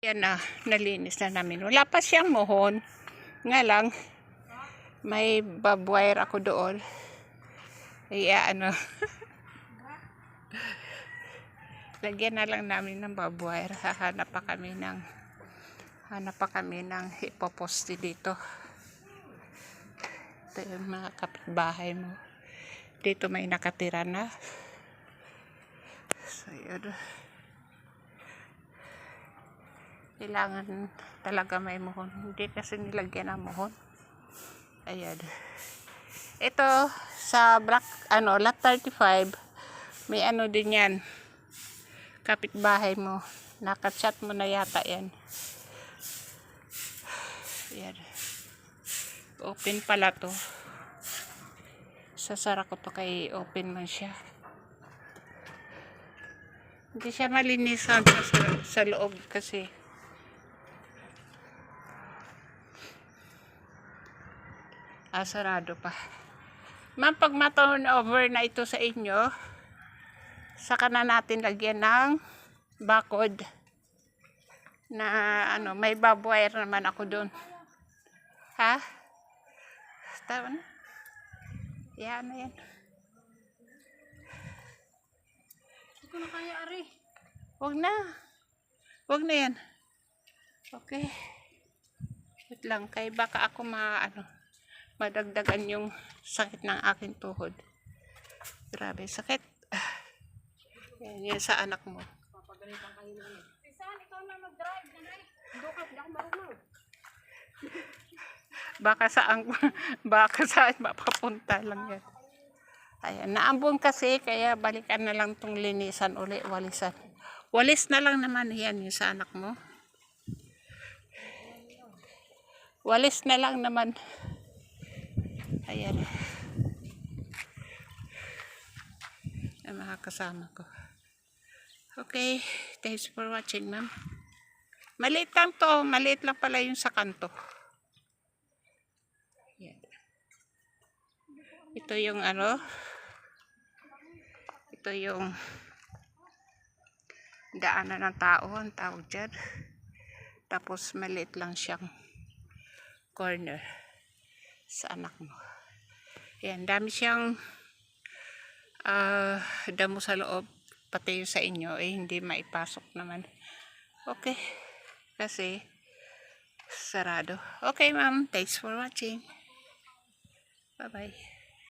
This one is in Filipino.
Yan na, nalinis na namin. Wala pa siyang mohon. Nga lang, may barbwire ako doon. Kaya lagyan na lang namin ng barbwire. Hanap pa kami ng ipoposte dito. Ito yung mga kapitbahay mo. Dito may nakatira na. So, yun. Kailangan talaga may mohon. Hindi kasi nilagyan ng mohon. Ayan. Ito, sa lot 35, may din yan. Kapitbahay mo. Nakachat mo na yata yan. Ayan. Open pala to. Sasara ko to kay open man siya. Hindi siya malinisan sa loob kasi. Sarado pa. Ma'am, pag ma-turn over na ito sa inyo, saka na natin lagyan ng bakod na may barbwire naman ako doon. Ha? Tama na. Yan na yan. Hindi ko na kaya, Ari. Huwag na. Huwag na yan. Okay. Wait lang. Kaya baka ako madagdagan yung sakit ng aking tuhod. Grabe, sakit. Yan, yan sa anak mo. Papagalitan kayo na yun. Saan, ikaw na mag-drive. Dukat, hindi ako marunong. Baka saan mapapunta lang yan. Ayan, naambon kasi, kaya balikan na lang tong linisan uli, walisan. Walis na lang naman yan yung sa anak mo. Walis na lang naman. Ayan. Ang mga kasama ko. Okay, thanks for watching, ma'am. Maliit lang to, maliit lang pala yung sa kanto. Ayan. Ito yung ito yung daanan ng tao, ang tawag dyan. Tapos maliit lang siyang corner sa anak mo. Ayan, dami siyang damo sa loob, pati yung sa inyo hindi maipasok naman. Okay, kasi sarado. Okay, ma'am, thanks for watching. Bye bye.